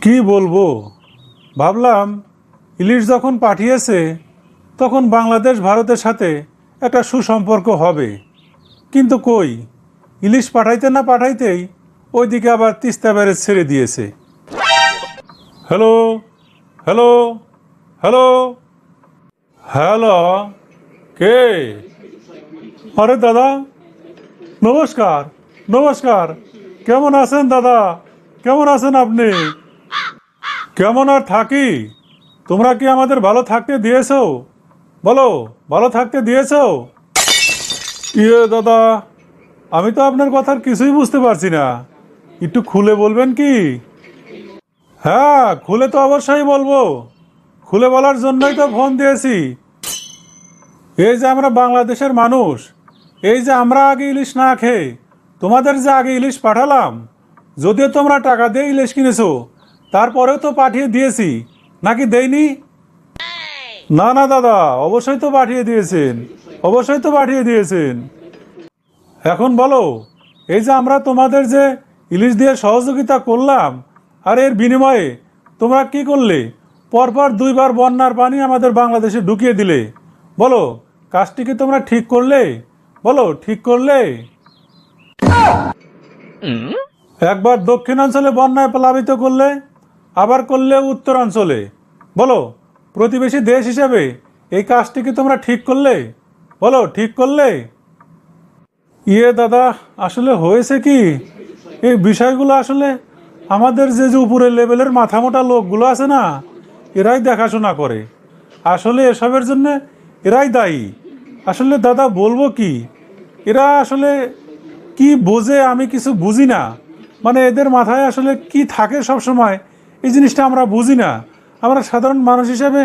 কি বলবো, ভাবলাম ইলিশ যখন পাঠিয়েছে তখন বাংলাদেশ ভারতের সাথে একটা সুসম্পর্ক হবে, কিন্তু কই, ইলিশ পাঠাইতে না পাঠাইতেই ওইদিকে আবার তিস্তা ব্যারেজ ছেড়ে দিয়েছে। হ্যালো, হ্যালো, হ্যালো, হ্যালো, কে? আরে দাদা, নমস্কার, নমস্কার। কেমন আছেন দাদা? কেমন আছেন আপনি? কেমন আর থাকি, তোমরা কি আমাদের ভালো থাকতে দিয়েছো? বলো, ভালো থাকতে দিয়েছো? দাদা, আমি তো আপনার কথার কিছুই বুঝতে পারছি না, একটু খুলে বলবেন কি? হ্যাঁ, খুলে তো অবশ্যই বলবো, খুলে বলার জন্যই তো ফোন দিয়েছি। এই যে আমরা বাংলাদেশের মানুষ, এই যে আমরা আগে ইলিশ না খেয়ে তোমাদের যে আগে ইলিশ পাঠালাম, যদিও তোমরা টাকা দিয়ে ইলিশ কিনেছো, তারপরেও তো পাঠিয়ে দিয়েছি, নাকি দেইনি? না না দাদা, অবশ্যই তো পাঠিয়ে দিয়েছেন, অবশ্যই তো পাঠিয়ে দিয়েছেন। এখন বলো, এই যে আমরা তোমাদের যে ইলিশ দিয়ে সহযোগিতা করলাম, আর এর বিনিময়ে তোমরা কি করলে? পরপর দুইবার বন্যার পানি আমাদের বাংলাদেশে ঢুকিয়ে দিলে। বলো, কাজটি কি তোমরা ঠিক করলে? বলো, ঠিক করলে? একবার দক্ষিণাঞ্চলে বন্যায় প্লাবিত করলে, আবার করলে উত্তরাঞ্চলে। বলো, প্রতিবেশী দেশ হিসেবে এই কাজটি কি তোমরা ঠিক করলে? বলো, ঠিক করলে? দাদা, আসলে হয়েছে কি, এই বিষয়গুলো আসলে আমাদের যে যে উপরের লেভেলের মাথামোটা লোকগুলো আছে না, এরাই দেখাশোনা করে। আসলে এসবের জন্য এরাই দায়ী। আসলে দাদা বলবো কি, এরা আসলে কি বোঝে আমি কিছু বুঝি না। মানে এদের মাথায় আসলে কি থাকে সব সময়, এই জিনিসটা আমরা বুঝি না। আমরা সাধারণ মানুষ হিসেবে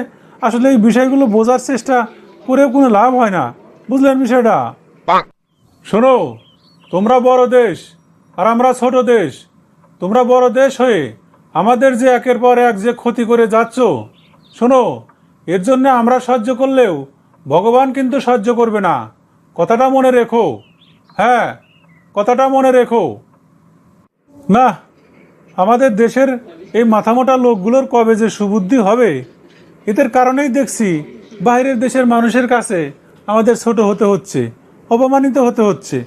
আসলে এই বিষয়গুলো বোঝার চেষ্টা করেও কোনো লাভ হয় না, বুঝলেন বিষয়টা? শোনো, তোমরা বড় দেশ আর আমরা ছোট দেশ। তোমরা বড় দেশ হয়ে আমাদের যে একের পর এক যে ক্ষতি করে যাচ্ছ, শোনো, এর জন্য আমরা সহ্য করলেও ভগবান কিন্তু সহ্য করবে না। কথাটা মনে রেখো। হ্যাঁ, কথাটা মনে রেখো। না, আমাদের দেশের এই মাথামোটা লোকগুলোর কবে যে সুবুদ্ধি হবে, এদের কারণেই দেখছি বাইরের দেশের মানুষের কাছে আমাদের ছোট হতে হচ্ছে, অপমানিত হতে হচ্ছে।